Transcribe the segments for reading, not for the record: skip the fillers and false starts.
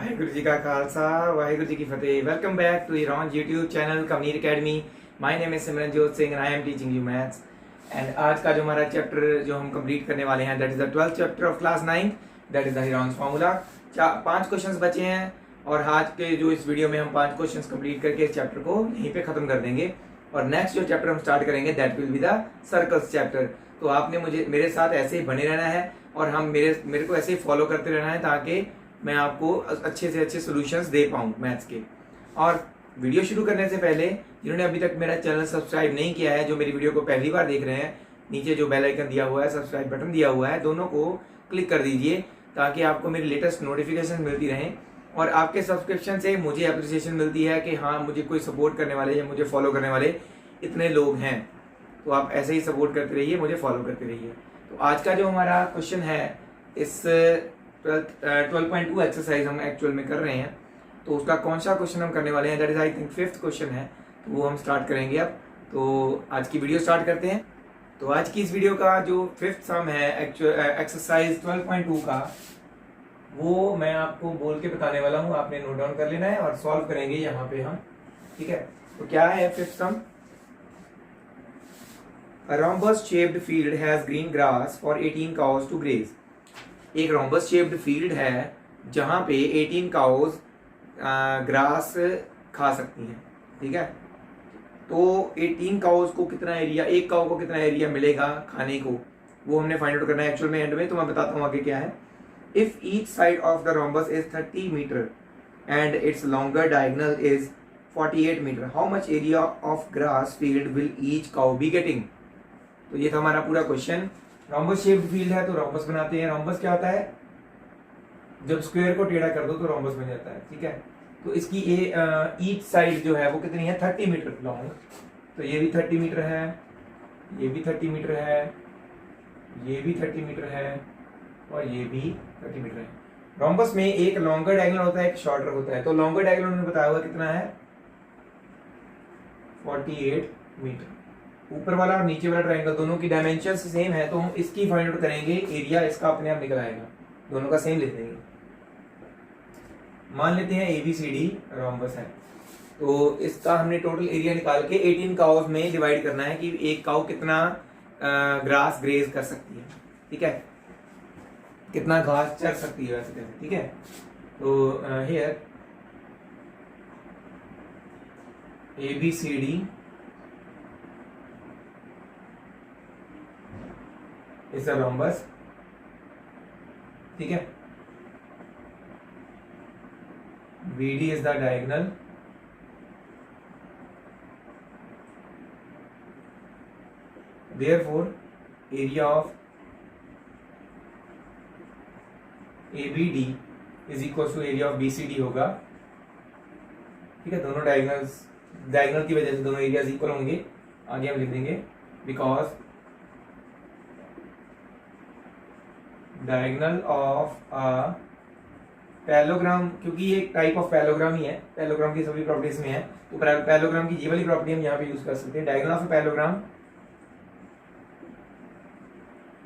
वाहिगुरु जी का खालसा वाहिगुरु जी की फतेह। Welcome back to your own YouTube channel Kamneer academy. My name is Simranjot Singh and I am teaching you maths. एंड आज का जो हमारा चैप्टर जो हम कंप्लीट करने वाले हैं that is the 12th chapter of class 9, that is the Heron's formula. 5 questions बचे हैं और आज के जो इस वीडियो में हम 5 क्वेश्चंस कंप्लीट करके इस चैप्टर को यहीं पे खत्म कर देंगे और नेक्स्ट जो चैप्टर हम स्टार्ट करेंगे that will be the circles chapter. तो आपने मुझे मेरे साथ ऐसे ही बने रहना है और हम मेरे को ऐसे ही फॉलो करते रहना है ताकि मैं आपको अच्छे से अच्छे सॉल्यूशंस दे पाऊँ मैथ्स के। और वीडियो शुरू करने से पहले जिन्होंने अभी तक मेरा चैनल सब्सक्राइब नहीं किया है, जो मेरी वीडियो को पहली बार देख रहे हैं, नीचे जो बेल आइकन दिया हुआ है, सब्सक्राइब बटन दिया हुआ है, दोनों को क्लिक कर दीजिए ताकि आपको मेरी लेटेस्ट नोटिफिकेशन मिलती रहें। और आपके सब्सक्रिप्शन से मुझे अप्रिसिएशन मिलती है कि हाँ, मुझे कोई सपोर्ट करने वाले या मुझे फॉलो करने वाले इतने लोग हैं। तो आप ऐसे ही सपोर्ट करते रहिए, मुझे फॉलो करते रहिए। तो आज का जो हमारा क्वेश्चन है इस 12.2 एक्सरसाइज हम एक्चुअल में कर रहे हैं, तो उसका कौन सा क्वेश्चन हम करने वाले हैं that is I think 5th question है, तो वो हम स्टार्ट करेंगे अब। तो आज की वीडियो स्टार्ट करते हैं। तो आज की इस वीडियो का जो 5th सम है एक्सरसाइज 12.2 का, वो मैं आपको बोल के बताने वाला हूँ, आपने नोट डाउन कर लेना है और सॉल्व करेंगे यहाँ पे हम। ठीक है, तो क्या है 5th some? A rhombus shaped field has green grass for 18 cows to graze. एक rhombus shaped field है जहां पे 18 cows ग्रास खा सकती हैं। ठीक है, तो 18 काउस को कितना एरिया, एक काउ को कितना एरिया मिलेगा खाने को, वो हमने फाइंड आउट करना है एक्चुअल में एंड में। तो मैं बताता हूँ आगे क्या है। If each side of the rhombus is 30 metre and its longer diagonal is 48 metre, how much area of grass field will each cow be getting? तो ये था हमारा पूरा क्वेश्चन। रोम्बस शेप्ड फील्ड है तो रोम्बस बनाते हैं। रोम्बस क्या होता है? जब स्क्वायर को टेढ़ा कर दो तो रोम्बस बन जाता है। ठीक है, तो इसकी ईच साइड जो है वो कितनी है? 30 मीटर लॉन्ग। तो ये भी 30 मीटर है, ये भी 30 मीटर है, ये भी 30 मीटर है और ये भी 30 मीटर है। रोम्बस में एक लॉन्गर डायगोनल होता है, एक शॉर्टर होता है। तो लॉन्गर डायगोनल उन्होंने बताया हुआ कितना है? 48 मीटर। ऊपर वाला और नीचे वाला ट्रायंगल दोनों की डायमेंशन सेम है, तो हम इसकी फाइंड आउट करेंगे, एरिया इसका अपने आप निकल आएगा, दोनों का सेम लिख देंगे। मान लेते हैं ABCD रोम्बस है, तो इसका हमने टोटल एरिया निकाल के 18 काउस में डिवाइड करना है कि एक काउ कितना ग्रास ग्रेज कर सकती है। ठीक है, कितना घास चर सकती है वैसे। ठीक है, तो here ABCD is a rhombus। ठीक है, BD is the diagonal, therefore area of ABD is equal to area of BCD होगा। ठीक है, दोनों डायगोनल की वजह से दोनों एरियाज इक्वल होंगे। आगे हम लिख देंगे because diagonal of a parallelogram, क्योंकि ये एक टाइप ऑफ पैरेललोग्राम ही है, पैरेललोग्राम की सभी प्रॉपर्टीज में है, तो पैरेललोग्राम की ये वाली प्रॉपर्टी हम यहाँ पे यूज कर सकते हैं। Diagonal of a parallelogram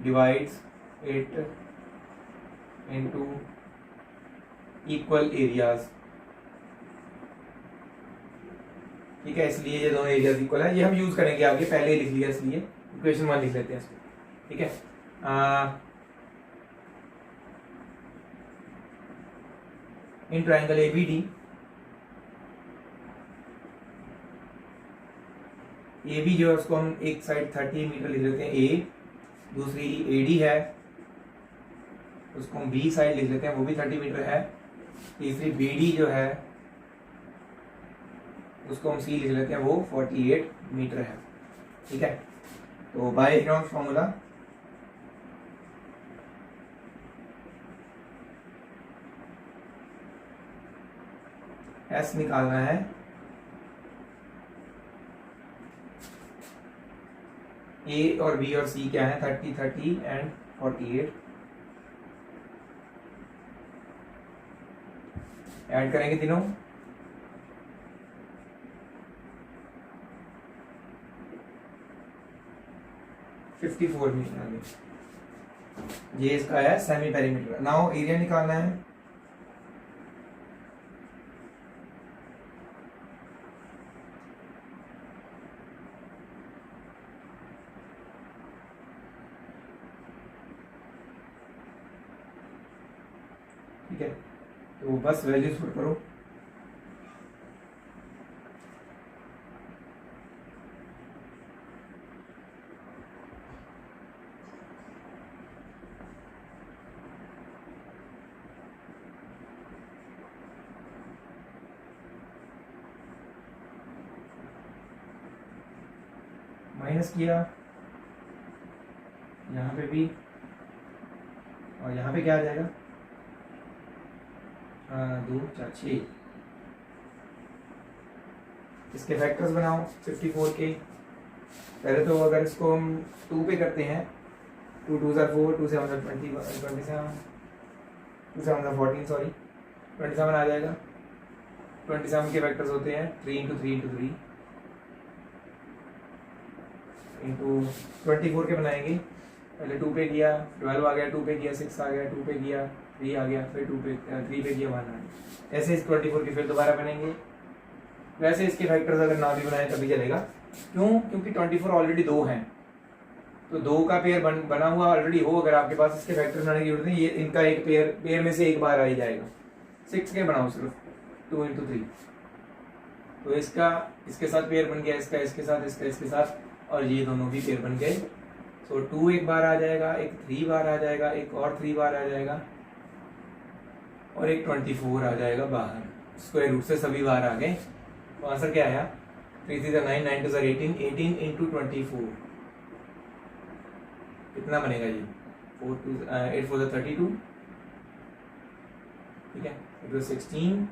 divides it into equal areas. ठीक है, इसलिए ये दोनों एरियाज इक्वल है, ये हम यूज करेंगे आगे, पहले ही लिख लिया इसलिए इक्वेशन 1 लिख लेते हैं इसको। ठीक है, इन ट्राइंगल ABD AB जो है उसको हम एक साइड 30 मीटर लिख लेते हैं A, दूसरी AD है उसको हम B साइड लिख लेते हैं, वो भी 30 मीटर है। तीसरी BD जो है उसको हम C लिख लेते हैं, वो 48 मीटर है। ठीक है, तो बाय हीरोन्स फॉर्मूला S निकालना है A और B और C क्या है? 30 30 एंड 48। ऐड करेंगे तीनों, फिफ्टी 54 मीटर आगे। ये इसका है सेमी पेरीमीटर। नाउ एरिया निकालना है ठीक है, तो बस वैल्यूज पुट करो। माइनस किया यहाँ पे भी, और यहाँ पे क्या आ जाएगा, 2 4 6। इसके फैक्टर्स बनाओ 54 के। पहले तो अगर इसको हम 2 पे करते हैं, 2 2 4, 2 7 20, 2 7 14, सॉरी 27 आ जाएगा। 27 के फैक्टर्स होते हैं 3 इंटू 3 इंटू 3 इंटू 24 के बनाएंगे। पहले 2 पे किया, 12 आ गया, 2 पे किया 6 आ गया, 2 पे किया 3 आ गया, फिर 2 पे 3 पे किया 1 आ गया। ऐसे इस 24 के फिर दोबारा बनेंगे। वैसे इसके फैक्टर्स अगर ना भी बनाए तभी चलेगा। क्यों? क्योंकि 24 ऑलरेडी 2 हैं, तो 2 का पेयर बना हुआ ऑलरेडी हो अगर आपके पास, इसके फैक्टर्स बनाने की जरूरत नहीं। ये इनका एक पेयर में से एक बार आ ही जाएगा। 6 के बनाओ सिर्फ 2 इंटू 3, तो इसका इसके साथ पेयर बन गया, इसका इसके साथ, इसका इसके साथ, और ये दोनों भी पेयर बन गए। तो 2 एक बार आ जाएगा, एक 3 बार आ जाएगा, एक और 3 बार आ जाएगा, और एक 24 आ जाएगा बाहर। स्क्वायर रूट से सभी बाहर आ गए। तो आंसर क्या आया? 3 3 9 9 2 18, 18 इंटू 24 कितना बनेगा ये? 8 4 32, ठीक है। इट वाज 16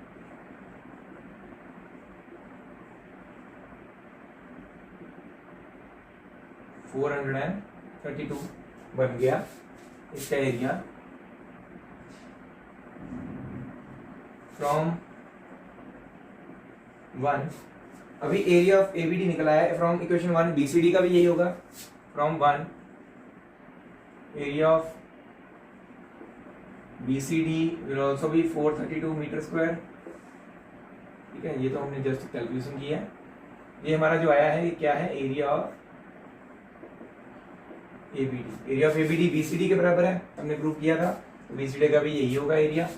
432 बन गया इसका एरिया फ्रॉम 1। अभी एरिया ऑफ एबीडी निकला है फ्रॉम इक्वेशन 1। बीसीडी का भी यही होगा, from 1 area of BCD will also be 432 metre square, ठीक है। ये तो हमने जस्ट कैलकुलेशन किया है। ये हमारा जो आया है ये क्या है? Area of ABD. Area of ABD BCD के बराबर है, हमने प्रूव किया था। तो बीसीडी का भी यही होगा एरिया।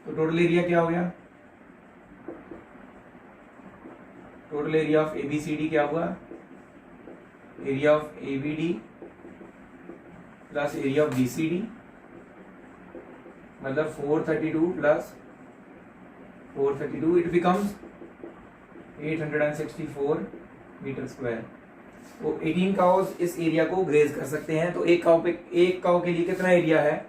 तो टोटल एरिया क्या हो गया? टोटल एरिया ऑफ एबीसीडी क्या हुआ? Area of ABD plus area of BCD, मतलब 432 plus 432, it becomes 864 metre square. तो 18 काउज इस एरिया को ग्रेज कर सकते हैं। तो एक काउ के लिए कितना एरिया है?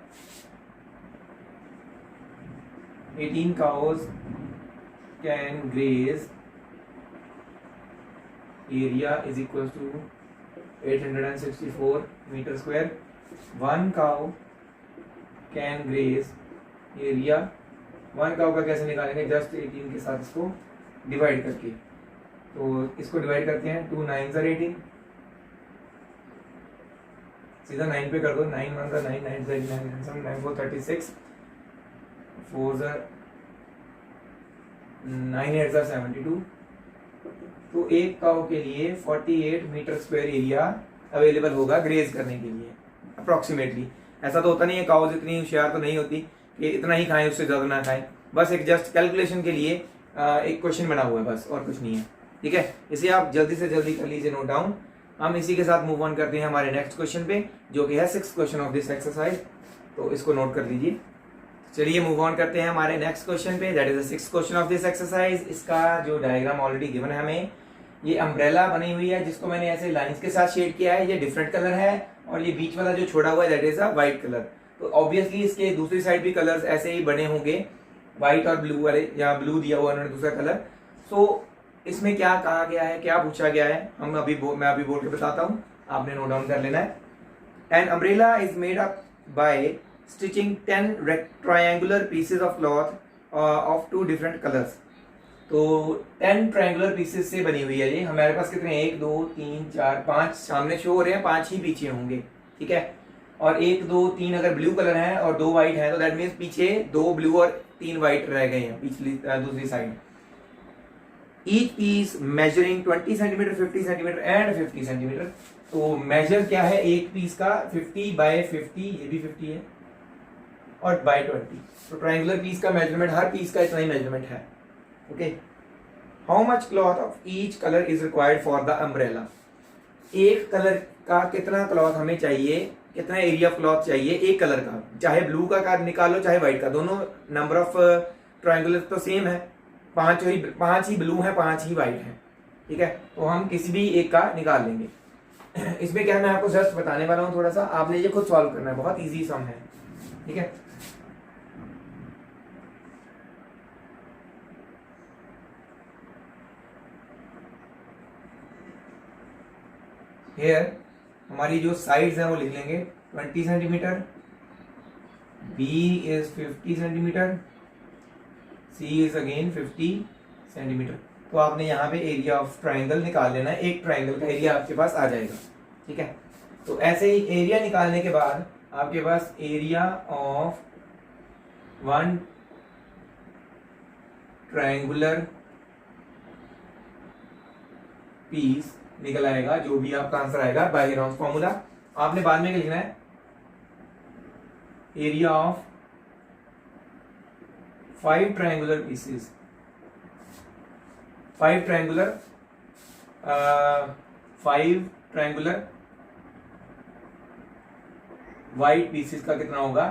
18 cows can graze area is equal to 864 metre square. 1 cow can graze area, 1 cow का कैसे निकालेंगे? जस्ट 18 के साथ इसको डिवाइड करके। तो इसको डिवाइड करते हैं, 2 9 18, सीधा 9 पे कर दो। 9 1 9 9 9 9 4 36, 4 9 8 72। तो एक काउ के लिए 48 मीटर स्क्वायर एरिया अवेलेबल होगा ग्रेज करने के लिए अप्रोक्सीमेटली। ऐसा तो होता नहीं है, काउज इतनी होशियार तो नहीं होती कि इतना ही खाएं उससे ज्यादा ना खाएं। बस एक जस्ट कैलकुलेशन के लिए एक क्वेश्चन बना हुआ है, बस और कुछ नहीं है, ठीक है। इसे आप जल्दी से जल्दी कर लीजिए नोट डाउन। हम इसी के साथ मूव ऑन करते हैं हमारे नेक्स्ट क्वेश्चन पे, जो कि है 6th question of this exercise. तो इसको नोट कर लीजिए। चलिए मूव ऑन करते हैं हमारे नेक्स्ट क्वेश्चन पे, that is the 6th question of this exercise. इसका जो डायग्राम ऑलरेडी गिवन है हमें, ये अम्ब्रेला बनी हुई है जिसको मैंने ऐसे लाइंस के साथ शेड किया है। ये डिफरेंट कलर है, और ये बीच वाला जो छोड़ा हुआ है that is a white colour. तो ऑब्वियसली इसके दूसरी साइड भी कलर्स ऐसे ही बने होंगे, व्हाइट और ब्लू वाले, या ब्लू दिया हुआ उन्होंने दूसरा कलर। सो इसमें क्या कहा गया है, क्या पूछा गया है, मैं अभी बोल के बताता हूँ, आपने नोट डाउन कर लेना है। An umbrella is made up by stitching 10 triangular pieces of cloth of 2 different colours. तो 10 ट्रायंगुलर पीसेस से बनी हुई है ये। हमारे पास कितने? 1 2 3 4 5 सामने शो हो रहे हैं, 5 ही पीछे होंगे, ठीक है। और 1 2 3 अगर ब्लू कलर है और 2 व्हाइट है, तो दैट मीन्स पीछे 2 ब्लू और 3 व्हाइट रह गए हैं पिछली दूसरी साइड। Each piece measuring 20 centimetre, 50 centimetre and 50 centimetre. तो मेजर क्या है एक पीस का? 50 बाय 50, ये भी 50 है, और बाई 20। तो ट्राइंगुलर पीस का मेजरमेंट, हर पीस का इतना ही मेजरमेंट है। Okay, how much cloth of each colour is required for the umbrella. एक कलर का कितना क्लॉथ हमें चाहिए, कितना एरिया ऑफ क्लॉथ चाहिए एक कलर का, चाहे ब्लू का निकालो चाहे व्हाइट का, दोनों नंबर ऑफ ट्राइंगुलर तो सेम है, पांच ही ब्लू है, 5 ही व्हाइट है। ठीक है, तो हम किसी भी एक का निकाल लेंगे। इसमें क्या है, मैं आपको जस्ट बताने वाला हूँ, थोड़ा सा आपने ये खुद सॉल्व करना है, बहुत इजी सम है। ठीक है, हेयर हमारी जो साइड्स हैं वो लिख लेंगे 20 centimetre, B is 50 centimetre, C is again 50 centimetre. तो आपने यहाँ पे एरिया ऑफ ट्राइंगल निकाल लेना है, एक ट्राइंगल का एरिया आपके पास आ जाएगा। ठीक है, तो ऐसे ही एरिया निकालने के बाद आपके पास area of one triangular piece निकल आएगा, जो भी आपका आंसर आएगा बाय हेरोन्स फॉर्मूला। आपने बाद में क्या लिखना है, area of 5 triangular pieces, 5 triangular 5 triangular white pieces का कितना होगा,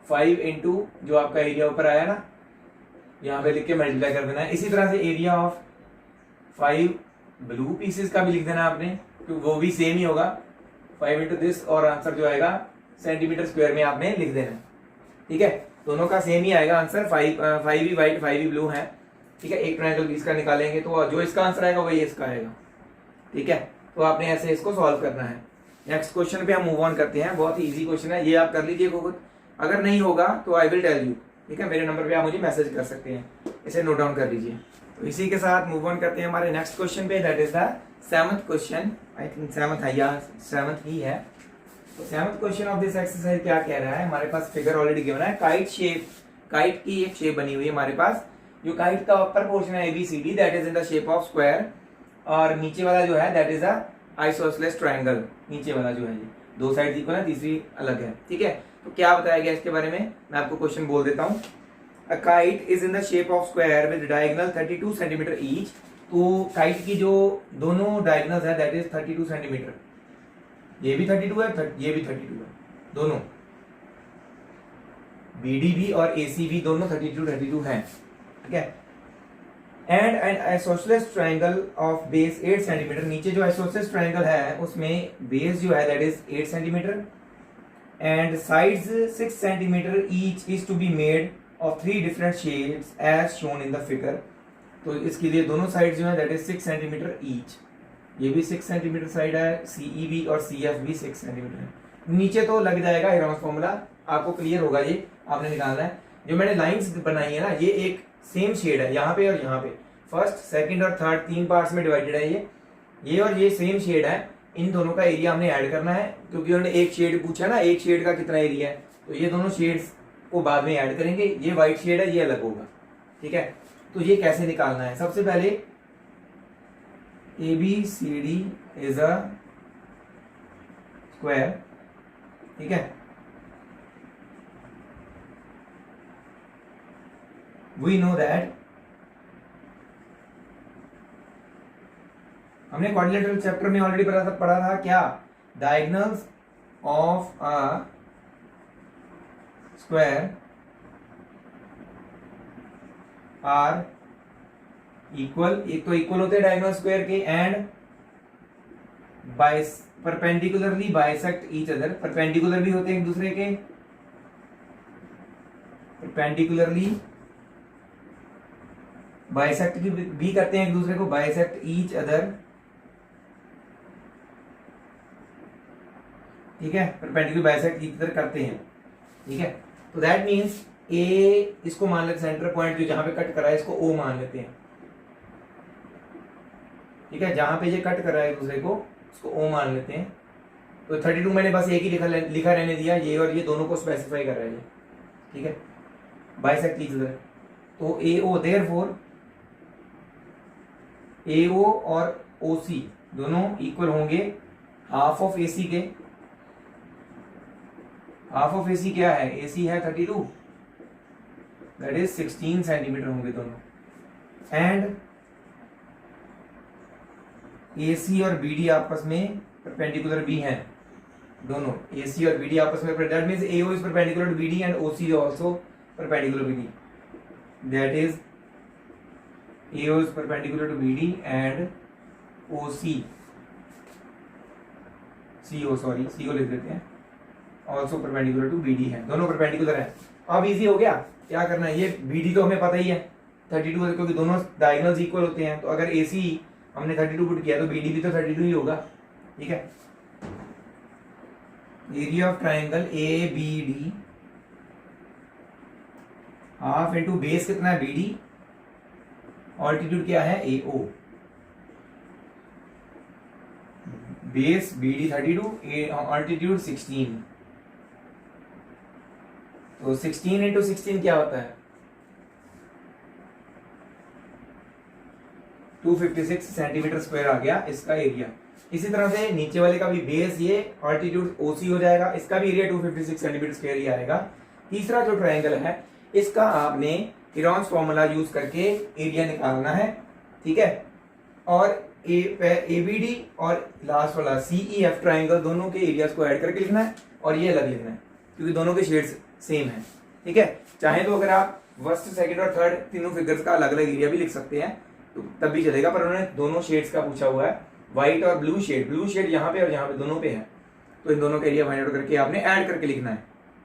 5 इंटू जो आपका एरिया ऊपर आया ना, यहां पे लिख के मल्टीप्लाई कर देना है। इसी तरह से एरिया ऑफ 5 ब्लू पीसेस का भी लिख देना आपने, क्योंकि वो भी सेम ही होगा, 5 इंटू दिस, और आंसर जो आएगा सेंटीमीटर स्क्वायर में आपने लिख देना है। ठीक है, दोनों का सेम ही आएगा आंसर, 5 ही व्हाइट 5 ही ब्लू है। ठीक है, एक ट्रायंगल पीस का निकालेंगे तो जो इसका आंसर आएगा वही इसका आएगा। ठीक है, तो आपने ऐसे इसको सॉल्व करना है। नेक्स्ट क्वेश्चन पे हम मूव ऑन करते हैं, बहुत ही इजी क्वेश्चन है, ये आप कर लीजिए खुद, अगर नहीं होगा तो आई विल टेल यू। ठीक है, मेरे नंबर पे आप मुझे मैसेज कर सकते हैं, इसे नोट डाउन कर लीजिए। तो इसी के साथ मूव ऑन करते हैं हमारे नेक्स्ट क्वेश्चन पे, that is the 7th question, I think 7th है या 7th ही है। तो 7th question of this exercise क्या कह रहा है, हमारे पास फिगर ऑलरेडी गिवन है, काइट शेप, काइट की एक शेप बनी हुई है हमारे पास, जो काइट का अपर पोर्शन है ABCD, that is in the shape of square, और नीचे वाला जो है that is a isosceles triangle, नीचे वाला जो है ये दो साइड इक्वल है, तीसरी अलग है। ठीक है, तो क्या बताया गया इसके बारे में, मैं आपको क्वेश्चन बोल देता हूँ। A kite is in the shape of square with diagonal 32 centimetre each। तो काइट की जो दोनों डायगोनल्स है दैट इज 32 सेंटीमीटर, ये भी 32 है, ये भी 32 है, दोनों BD भी और AC भी दोनों 32 हैं। ठीक है, and an isosceles triangle of base 8 centimetre, नीचे जो आइसोसेलेस ट्रायंगल है उसमें बेस जो है that is 8 centimetre, and sides 6 centimetre each is to be made of 3 different shapes as shown in the figure। तो इसके लिए दोनों साइड जो है दैट इज 6 सेंटीमीटर ईच, ये भी 6 सेंटीमीटर साइड है, CE भी और CF भी 6 सेंटीमीटर है। नीचे तो लग जाएगा हेरोन्स फॉर्मूला, आपको क्लियर होगा, ये आपने निकालना है। जो मैंने लाइंस बनाई है ना, ये एक सेम शेड है, यहाँ पे और यहाँ पे, फर्स्ट सेकंड और थर्ड 3 पार्ट्स में डिवाइडेड है ये और ये सेम शेड है, इन दोनों का एरिया हमने ऐड करना है, क्योंकि उन्होंने एक शेड पूछा ना, एक शेड का कितना एरिया है, तो ये दोनों शेड्स को बाद में ऐड करेंगे, ये व्हाइट शेड है, ये अलग होगा। ठीक है, तो ये कैसे निकालना है, सबसे पहले ABCD इज अ स्क्वायर। ठीक है, वी नो दैट, हमने क्वाड्रिलेटरल चैप्टर में ऑलरेडी पढ़ा था क्या, diagonals of a square are equal, एक तो इक्वल होते हैं डायगोनल स्क्वायर के, and perpendicularly bisect each other, perpendicular भी होते हैं एक दूसरे के, परपेंडिकुलरली बाइसेक्ट भी करते हैं एक दूसरे को, बाइसेक्ट ईच अदर। ठीक है, परपेंडिकुलर बाइसेक्ट ईच अदर करते हैं। ठीक है, तो दैट मीन्स ए इसको मान लेते, सेंटर पॉइंट जो जहां पे कट कर रहा है इसको O मान लेते हैं। ठीक है, जहां पे ये कट कर रहा है एक दूसरे को उसको O मान लेते हैं। तो 32 मैंने बस एक ही लिखा रहने दिया, ये और ये दोनों को स्पेसिफाई कर रहा है ये। ठीक है, बाइसेक्ट ईच अदर, तो AO, देयरफॉर AO और OC दोनों इक्वल होंगे हाफ ऑफ AC के, हाफ ऑफ AC क्या है, AC है 32, दैट इज 16 सेंटीमीटर होंगे दोनों। एंड AC और BD आपस में परपेंडिकुलर भी हैं दोनों, AC और BD आपस में, that means AO is perpendicular to BD and OC is also perpendicular to BD, that is AO is perpendicular to BD and OC, CO sorry, CO लिख देते हैं, also perpendicular to BD है, दोनों perpendicular है। अब easy हो गया, क्या करना है, ये BD तो हमें पता ही है 32 क्योंकि दोनों डायगोनल्स इक्वल होते हैं, तो अगर AC हमने 32 पुट किया तो BD भी तो 32 ही होगा, ठीक है। Area of triangle ABD half into base कितना है BD, ऑल्टीट्यूड क्या है AO, बेस BD 32, ऑल्टीट्यूड 16, तो 16 इंटू 16 क्या होता है 256 सेंटीमीटर स्क्वायर आ गया इसका एरिया। इसी तरह से नीचे वाले का भी बेस ये ऑल्टीट्यूड OC हो जाएगा, इसका भी एरिया 256 सेंटीमीटर स्क्वायर ही आएगा। तीसरा जो ट्रायंगल है इसका आपने हेरॉन्स फॉर्मूला यूज करके एरिया निकालना है, ठीक है। और ABD और लास्ट वाला CEF ट्रायंगल दोनों के एरियाज को ऐड करके लिखना है और ये अलग लिखना है क्योंकि दोनों के शेड्स सेम है, ठीक है। चाहे तो अगर आप फर्स्ट सेकंड और थर्ड तीनों फिगर्स का अलग अलग एरिया भी लिख सकते हैं तो तब भी चलेगा, पर उन्होंने दोनों शेड्स का पूछा हुआ है, व्हाइट और ब्लू शेड यहाँ पे और यहाँ पे दोनों पे है, तो इन दोनों का एरिया फाइंड आउट करके आपने ऐड करके लिखना है,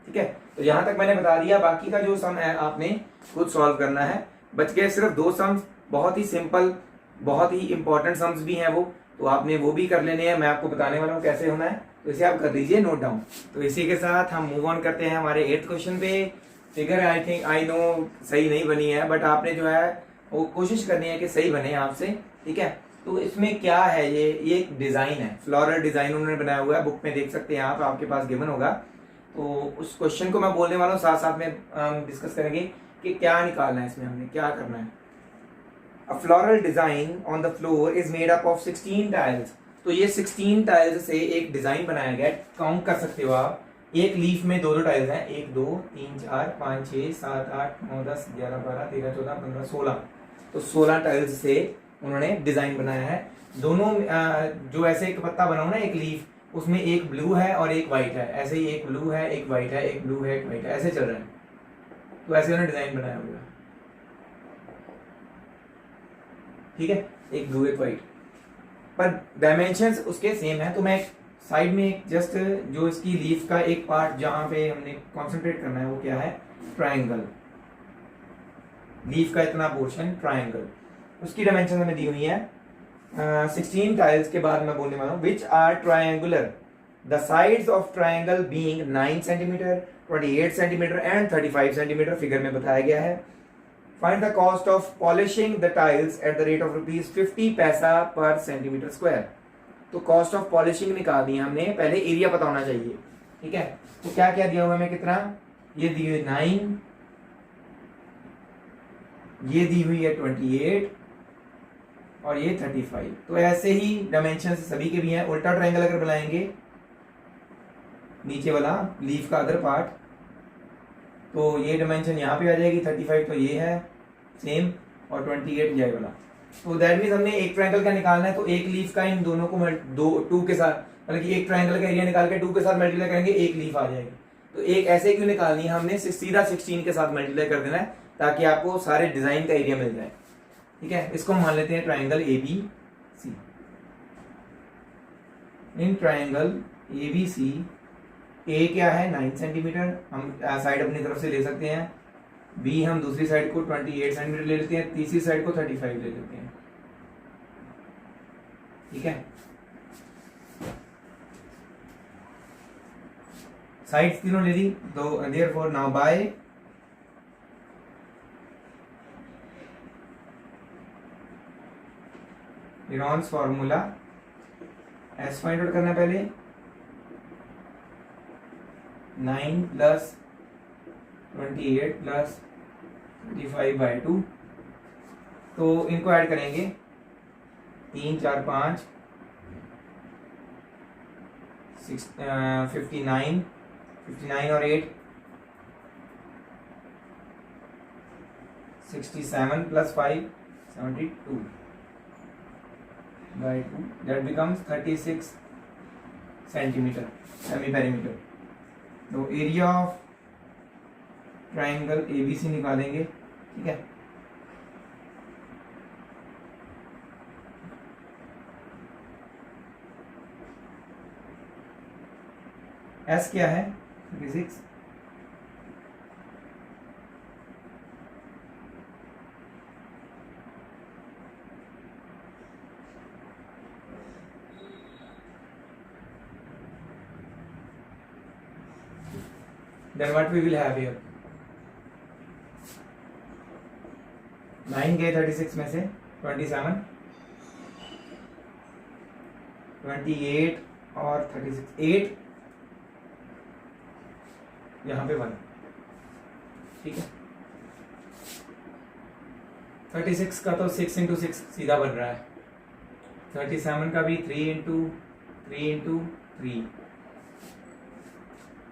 ठीक है। तो यहाँ तक मैंने बता दिया, बाकी का जो सम है आपने खुद सॉल्व करना है। बच गए सिर्फ 2 सम्स, बहुत ही सिंपल, बहुत ही इंपॉर्टेंट सम्स भी हैं वो, तो आपने वो भी कर लेने हैं, मैं आपको बताने वाला हूँ कैसे होना है, तो इसे आप कर लीजिए नोट डाउन। तो इसी के साथ हम मूव ऑन करते हैं हमारे 8th क्वेश्चन पे। फिगर आई नो सही नहीं बनी है, बट आपने जो है वो कोशिश करनी है कि सही बने आपसे, ठीक है। तो इसमें क्या है, ये एक डिजाइन है, फ्लोरल डिजाइन उन्होंने बनाया हुआ है, बुक में देख सकते हैं आप, आपके पास गिवन होगा। तो उस क्वेश्चन को मैं बोलने वाला हूँ, साथ साथ में डिस्कस करेंगे कि क्या निकालना है इसमें, हमने क्या करना है। A floral design on the floor is made up of 16 tiles. तो ये 16 टाइल्स से एक डिजाइन बनाया गया है, काउंट कर सकते हो आप। एक लीफ में 2 टाइल्स हैं, 1 2 3 4 5 6 7 8 9 10 11 12 13 14 15 16, तो 16 टाइल्स से उन्होंने डिजाइन बनाया है। दोनों जो ऐसे एक पत्ता बना हुआ ना, एक लीफ, उसमें एक ब्लू है और एक व्हाइट है, ऐसे ही एक ब्लू है एक व्हाइट है, एक ब्लू है एक व्हाइट है, ऐसे चल रहा है। तो ऐसे उन्होंने डिजाइन बनाया हुआ है, ठीक है, एक ब्लू एक व्हाइट, पर डायमेंशंस उसके सेम है। तो मैं साइड में एक जस्ट जो इसकी लीफ का एक पार्ट जहां पे हमने कंसंट्रेट करना है वो क्या है, ट्रायंगल, लीफ का इतना पोर्शन ट्रायंगल, उसकी डायमेंशन हमें दी हुई है 16 टाइल्स के बाद मैं बोलने वाला हूँ which are triangular, the sides of triangle being 9 centimetre 28 centimetre and 35 centimetre figure में बताया गया है। Find the cost of polishing the tiles at the rate of ₹50 paisa per centimetre square. तो कॉस्ट ऑफ पॉलिशिंग निकालनी है हमने, पहले एरिया पता होना चाहिए, ठीक है। तो क्या क्या दिया हुआ हमें, कितना, ये दी हुई 9, ये दी हुई है 28 और ये 35। तो ऐसे ही डायमेंशन सभी के भी हैं। उल्टा ट्रायंगल अगर बनाएंगे, नीचे वाला लीफ का अदर पार्ट, तो ये डायमेंशन यहाँ पे आ जाएगी, 35 तो ये है सेम और 28 ये वाला। तो दैट मींस हमने एक ट्रायंगल का निकालना है, तो एक लीफ का इन दोनों को 2 के साथ, मतलब कि एक ट्रायंगल का एरिया निकाल के 2 के साथ मल्टीप्लाई करेंगे, एक लीफ आ जाएगी। तो एक ऐसे क्यों निकालनी है, हमने सीधा 16 के साथ मल्टीप्लाई कर देना है ताकि आपको सारे डिजाइन का एरिया मिल जाए, ठीक है। इसको मान लेते हैं triangle ABC। In triangle ABC ए क्या है 9 सेंटीमीटर, हम साइड अपनी तरफ से ले सकते हैं, बी हम दूसरी साइड को 28 सेंटीमीटर ले लेते हैं, तीसरी साइड को 35 ले लेते हैं, ठीक है। साइड्स तीनों ले ली, तो therefore now by Heron's formula S find out करना है पहले, 9 प्लस 28 प्लस 35/2, तो इनको ऐड करेंगे 3 4 5 59 59 और 8 67 plus 5 72 by 2, that becomes 36 centimeter semi perimeter. तो एरिया ऑफ ट्राइंगल ABC निकालेंगे, ठीक है। S क्या है? 36। Then what we will have here? 9 गए 36 में से, 27, 28 और 36, 8 यहाँ पे 1, ठीक है। 36 का तो 6 इंटू 6 सीधा बन रहा है, 37 का भी 3 इंटू 3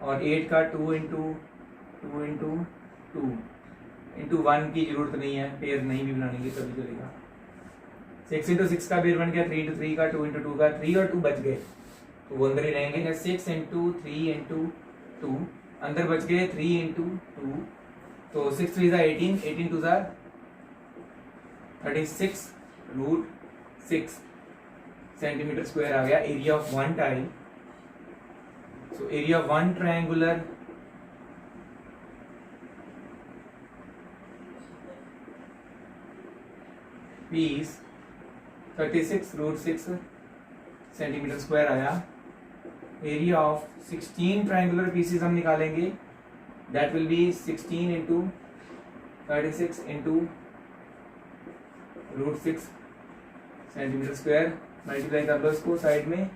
और 8 का 2 इंटू 2 इंटू 1 की जरूरत नहीं है, पेयर नहीं भी बनाएंगे तभी चलेगा। 6 इंटू 6 का पेयर बन गया, 3 इंटू 3 का, 2 इंटू 2 का, 3 और 2 बच गए तो वो अंदर ही रहेंगे। 6 इंटू 3 इंटू 2 अंदर बच गए, 3 इंटू 2 तो 6 3 18, 18 2 36 √6 सेंटीमीटर स्क्वायर आ गया area of one tile. So area of one triangular piece 36 √6 centimetre square आया। एरिया ऑफ 16 ट्राइंगुलर पीसेस हम निकालेंगे, that will B 16 into 36 into √6 centimetre square. Multiply कर लो इसको साइड में,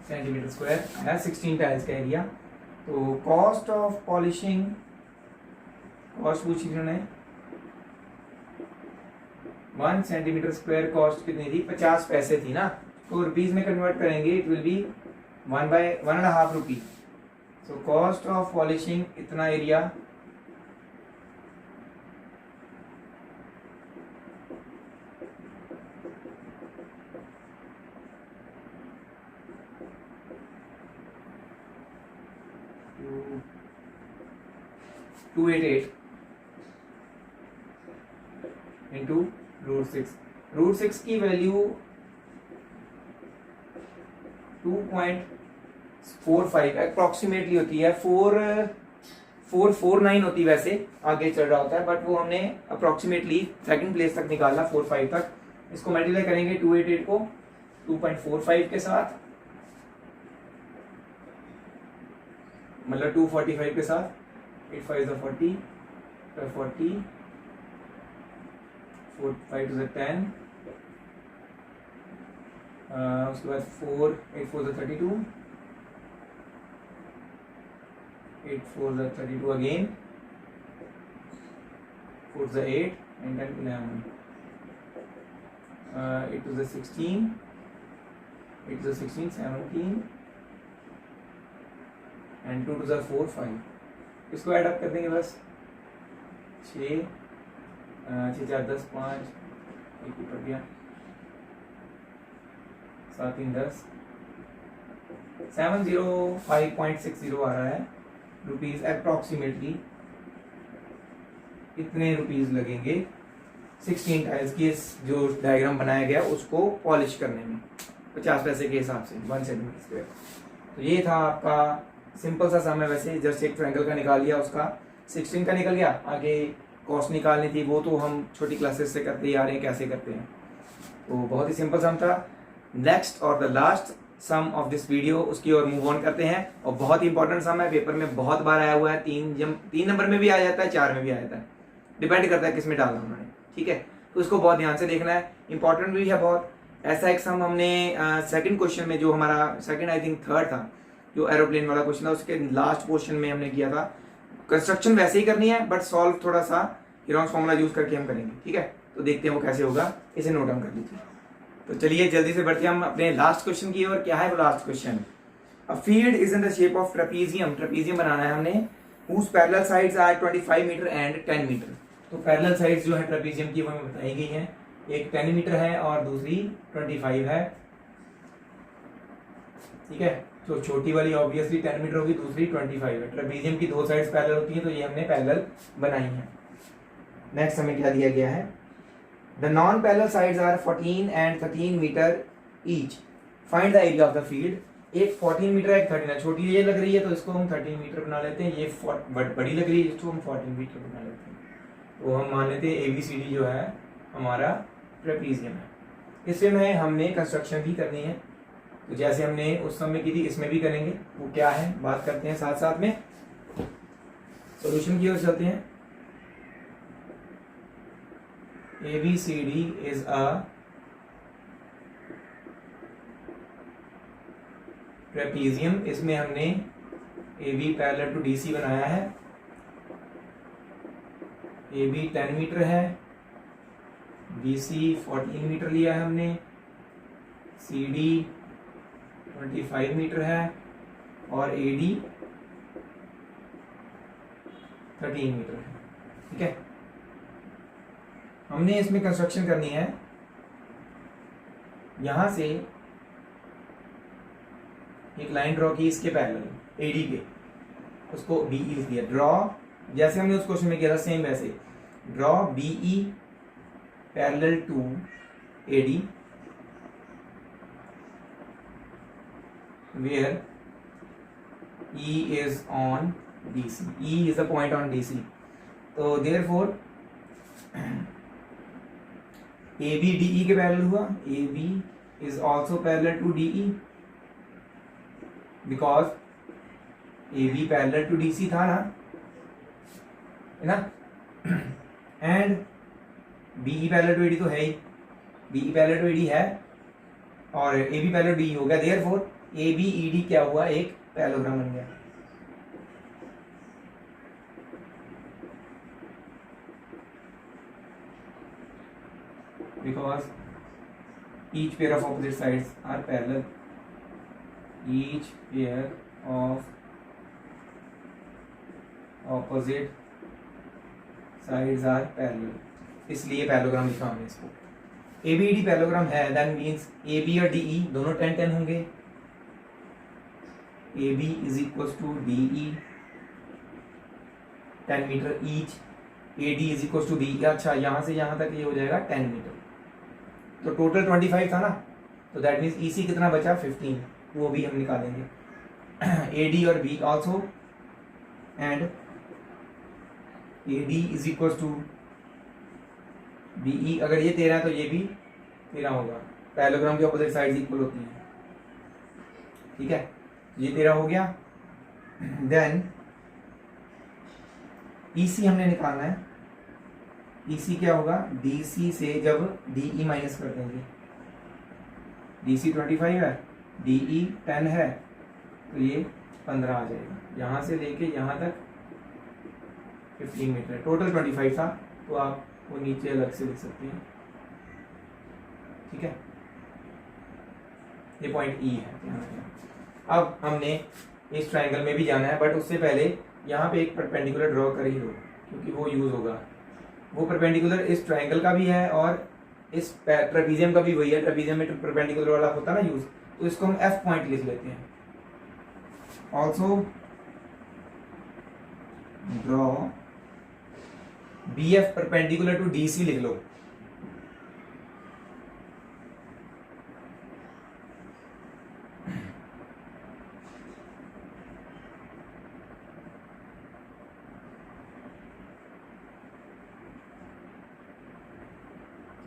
सेंटीमीटर स्क्वायर है 16 टाइल्स का एरिया। तो कॉस्ट ऑफ पॉलिशिंग, कॉस्ट पूछी उन्होंने, 1 सेंटीमीटर स्क्वायर कॉस्ट कितनी थी? 50 पैसे थी ना, तो रुपीज में कन्वर्ट करेंगे it will be 1/1.5 rupee. So cost of polishing इतना एरिया, $288 इंटू √6। √6 की वैल्यू 2.45 अप्रोक्सीमेटली होती है, 449 होती है वैसे, आगे चल रहा होता है बट वो हमने अप्रोक्सीमेटली सेकंड प्लेस तक निकाला 45 तक। इसको मल्टीप्लाई करेंगे 288 को 2.45 के साथ, मतलब 245 के साथ, 8 5 40, 40, 4 5 10, उसके बाद 4 8 4 32, 8 4 32 अगेन, 4 8 and 10 11, 8 2 16, 8 2 16 17 and 2 2 4 5। इसको ऐड अप कर देंगे बस, 6 4 10 5 एक ऊपर गया, 7 3 10, 705.60 आ रहा है रुपीज अप्रोक्सीमेटली। इतने रुपीज लगेंगे 16 टाइल्स की जो डायग्राम बनाया गया उसको पॉलिश करने में 50 पैसे के हिसाब से 1 सेंटीमीटर स्क्वायर। तो ये था आपका सिंपल सा सम है, वैसे जस्ट एक ट्रायंगल का निकाल लिया, उसका 16 का निकल गया। आगे कॉस्ट निकालनी थी वो तो हम छोटी क्लासेस से करते ही आ रहे हैं कैसे करते हैं, तो बहुत ही सिंपल सम था। नेक्स्ट और the last sum of this video उसकी ओर मूव ऑन करते हैं, और बहुत ही इंपॉर्टेंट सम है, पेपर में बहुत बार आया हुआ है, 3 नंबर में भी आ जाता है, 4 में भी आ जाता है, डिपेंड करता है किस में डालना उन्होंने, ठीक है। तो उसको बहुत ध्यान से देखना है, इंपॉर्टेंट भी है बहुत। ऐसा एक सम हमने सेकंड क्वेश्चन में, जो हमारा सेकंड आई थिंक थर्ड था, जो एरोप्लेन वाला क्वेश्चन था उसके लास्ट क्वेश्चन में हमने किया था। कंस्ट्रक्शन वैसे ही करनी है बट सॉल्व थोड़ा सा हेरोन्स फॉर्मूला यूज करके हम करेंगे, ठीक है। तो देखते हैं वो कैसे होगा, इसे नोट डाउन कर लीजिए। तो चलिए जल्दी से बढ़ते हैं हम अपने लास्ट क्वेश्चन की ओर। क्या है वो last question? A field is in the shape of trapezium. Trapezium बनाना है हमने, whose parallel sides are 25 metre and 10 metre. तो पैरेलल साइड्स जो है ट्रेपीजियम की वो हमें बताई गई हैं, एक 10 मीटर है और दूसरी 25 है, ठीक है। तो छोटी वाली ऑब्वियसली 10 मीटर होगी, दूसरी 25 है। ट्रेपीजियम की दो साइड्स पैरेलल होती हैं तो ये हमने पैरेलल बनाई है। नेक्स्ट हमें क्या दिया गया है? The non parallel sides are 14 and 13 metre each, find the area of the field. एक 14 मीटर है, एक 13 है। छोटी ये लग रही है तो इसको हम 13 मीटर बना लेते हैं, ये बड़ी लग रही है इसको हम 14 मीटर बना लेते हैं। तो हम मान लेते हैं ABCD जो है हमारा ट्रेपीजियम है। इससे में हमने कंस्ट्रक्शन भी करनी है, तो जैसे हमने उस समय की थी इसमें भी करेंगे। वो क्या है बात करते हैं, साथ साथ में सॉल्यूशन की ओर चलते हैं। ABCD is a trapezium. इसमें हमने AB पैरेलल टू DC बनाया है, AB 10 मीटर है, BC 14 मीटर लिया है हमने, CD 25 मीटर है और AD 13 मीटर है, ठीक है। हमने इसमें कंस्ट्रक्शन करनी है, यहां से एक लाइन ड्रॉ की इसके पैरेलल AD के, उसको BE लिख दिया। ड्रॉ जैसे हमने उस क्वेश्चन में किया था सेम वैसे, draw BE parallel to AD where E is on DC, E is the point on DC। तो therefore AB DE के पैरेलल हुआ, AB is also parallel to DE because AB parallel to DC था ना, है ना। And BE parallel to AD तो है ही, BE पैरेलल टू AD है और AB पैरेलल टू DE हो गया। देयरफॉर ABED क्या हुआ, एक पैरेललोग्राम बन गया। Because each pair of opposite sides are parallel, each pair of opposite sides are parallel, इसलिए पैरेललोग्राम लिखा हमने इसको। ABED पैरेललोग्राम है, दैट मीन्स AB और DE दोनों 10-10 होंगे। AB is equals to DE 10 metre each, AD is equals to DE। अच्छा यहाँ से यहाँ तक ये हो जाएगा 10 मीटर, तो टोटल 25 था ना, तो दैट मीन्स EC कितना बचा 15, वो भी हम निकालेंगे। AD और B also, and AD is equal to BE। अगर ये 13 है तो ये भी 13 होगा, पैरेललोग्राम की ऑपोजिट साइड्स इक्वल होती हैं, ठीक है। ये 13 हो गया। देन EC हमने निकालना है, EC क्या होगा, DC से जब DE माइनस कर देंगे, DC 25 है, DE 10 है, तो ये 15 आ जाएगा। यहाँ से लेके यहाँ तक 15 मीटर, टोटल 25 था, तो आप वो नीचे अलग से लिख सकते हैं, ठीक है। ये पॉइंट E है। अब हमने इस ट्रायंगल में भी जाना है, बट उससे पहले यहाँ पे एक परपेंडिकुलर ड्रॉ कर ही दो, क्योंकि वो यूज होगा। वो परपेंडिकुलर इस ट्रायंगल का भी है और इस ट्रेपीजियम का भी वही है। ट्रेपीजियम में परपेंडिकुलर वाला होता है ना यूज, तो इसको हम F पॉइंट लिख लेते हैं। Also draw BF perpendicular to DC लिख लो।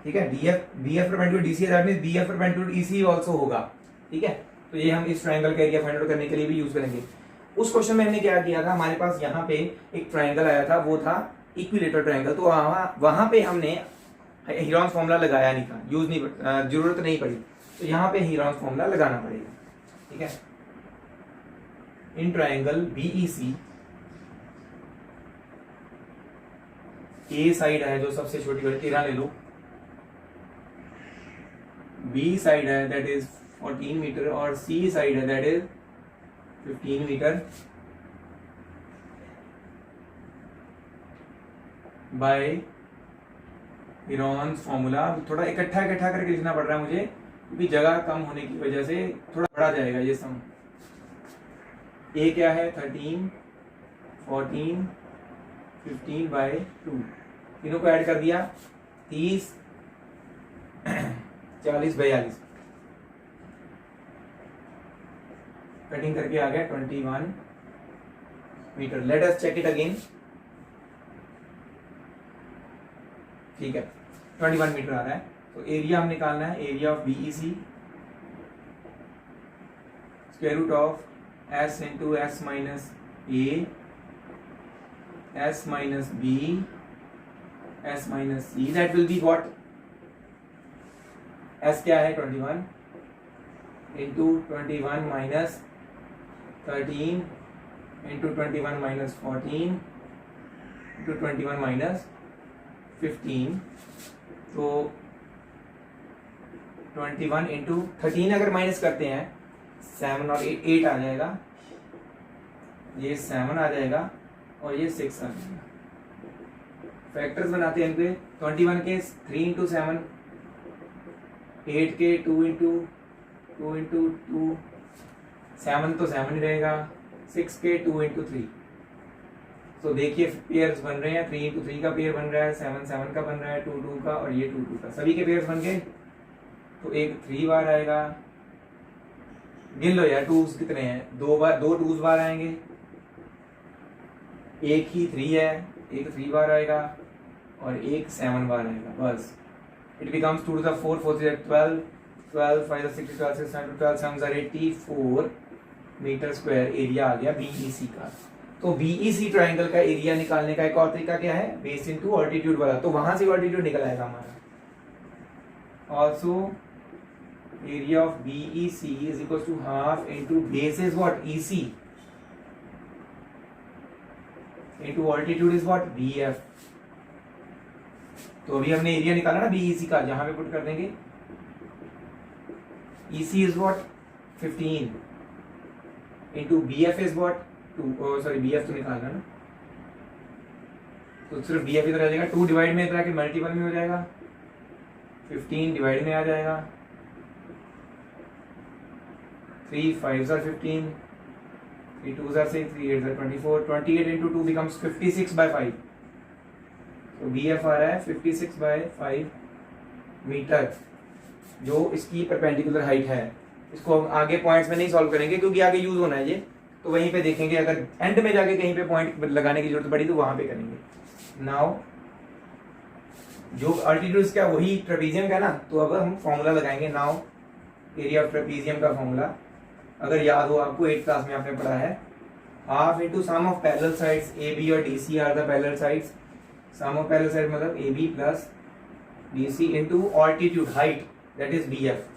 ठीक है, BF परपेंडिकुलर DC है, that means BF perpendicular EC also होगा, ठीक है। तो ये हम इस ट्रायंगल का एरिया फाइंड आउट करने के लिए भी यूज करेंगे। उस क्वेश्चन में हमने क्या किया था, हमारे पास यहाँ पे एक ट्रायंगल आया था, वो था इक्विलेटरल ट्रायंगल। तो वहां पे हमने हेरोन्स फॉर्मूला लगाया नहीं था, यूज नहीं, जरूरत नहीं पड़ी, तो यहाँ पे हेरोन्स फॉर्मूला लगाना पड़ेगा, ठीक है। In triangle BEC, A side है जो सबसे छोटी वाली 13 ले लो, बी साइड है दैट इज 14 मीटर और सी साइड है that is 15 metre by Heron's formula. थोड़ा इकट्ठा करके लिखना पड़ रहा है मुझे क्योंकि जगह कम होने की वजह से थोड़ा बड़ा जाएगा ये सम। ए क्या है 13, 14, 15 बाय 2, तीनों को ऐड कर दिया 30, 40, 42, कटिंग करके आ गया 21 metre. Let us check it again. ठीक है 21 मीटर आ रहा है। तो एरिया हम निकालना है, area of BEC square root of S into S minus A, S minus B, S minus C, that will be what, S क्या है 21 into 21 minus 13 into 21 minus 14 into 21 minus 15, तो 21 इंटू 13 अगर माइनस करते हैं 7 और 8 आ जाएगा, ये 7 आ जाएगा और ये 6 आ जाएगा। फैक्टर्स बनाते हैं इनके, 21 के 3 इंटू 7, 8 के 2 इंटू 2, 7 तो 7 ही रहेगा, 6 के 2 इंटू 3। तो देखिए पेयर्स बन रहे हैं, 3 इंटू 3 का पेयर बन रहा है, 7 7 का बन रहा है, 2 2 का और ये 2 2 का, सभी के पेयर्स बन गए। तो एक 3 बार आएगा, गिन लो यार टूज कितने हैं, 2 2 बार आएंगे, एक ही 3 है, एक 3 बार आएगा और एक 7 बार आएगा, बस। It becomes 2 to the 4, 4 to the 12, 12 5 to 6 12 6 9 12 7 are 84 metre square area आ गया BEC का। तो BEC ट्राइंगल का एरिया निकालने का एक और तरीका क्या है, बेस इनटू ऑल्टीट्यूड वाला, तो वहां से ऑल्टीट्यूड निकल आएगा हमारा। Also area of BEC is equal to half into base is what EC into altitude is what BF। तो अभी हमने एरिया निकाला ना BEC का, जहां पे पुट कर देंगे EC is what 15 into BF is what 2, sorry BF तो निकालना ना, तो सिर्फ BF इधर आ जाएगा, 2 डिवाइड में इधर आके मल्टीपल में हो जाएगा, 15 डिवाइड में आ जाएगा, 3 5 are 15, 3 2s are 6, 3 8s are 24, 28 into 2 becomes 56 by 5। तो BF आ रहा है 56 by 5 मीटर, जो इसकी परपेंडिकुलर हाइट है। इसको हम आगे पॉइंट्स में नहीं सॉल्व करेंगे क्योंकि आगे यूज होना है ये, तो वहीं पे देखेंगे, अगर एंड में जाके कहीं पे पॉइंट लगाने की जरूरत पड़ी तो वहां पे करेंगे। नाउ जो अल्टीट्यूड क्या वही ट्रेपीजियम का ना, तो अब हम फॉर्मूला लगाएंगे। नाउ एरिया ऑफ ट्रेपीजियम का फॉर्मूला अगर याद हो आपको 8th क्लास में आपने पढ़ा है, half into sum of parallel sides AB और DC are the parallel sides, sum of parallel side मतलब AB plus DC into altitude height that is BF,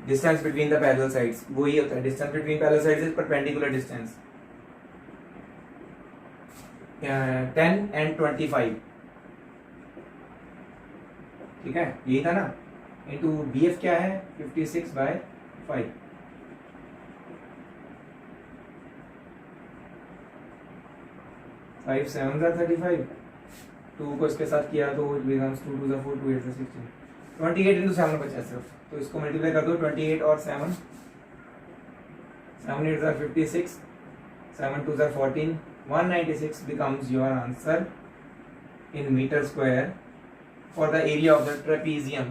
distance between the parallel sides, वो ही होता है distance between parallel sides is perpendicular distance. 10 and 25, ठीक है यही था ना, इंटू BF क्या है 56 by 5, फाइव 7 are 35, 2 को इसके साथ किया तो 2 2 4 2 8 16, 28 into 7 बचा सिर्फ, तो इसको मल्टीप्लाई कर दो 28 और 7, 7 8 are 56, 7 2 are 14, 196 becomes your answer in meter square for the area of the trapezium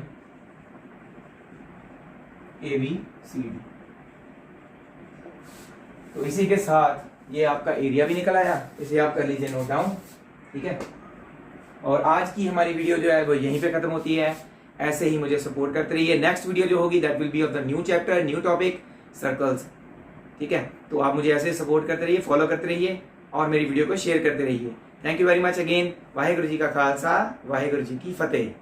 ABCD। तो इसी के साथ ये आपका एरिया भी निकल आया, इसे आप कर लीजिए नोट डाउन, ठीक है। और आज की हमारी वीडियो जो है वो यहीं पे खत्म होती है। ऐसे ही मुझे सपोर्ट करते रहिए। नेक्स्ट वीडियो जो होगी that will B of the new chapter, new topic, circles, ठीक है। तो आप मुझे ऐसे सपोर्ट करते रहिए, फॉलो करते रहिए और मेरी वीडियो को शेयर करते रहिए। Thank you very much again. Waheguru ji का खालसा, वाहेगुरु जी की फतेह।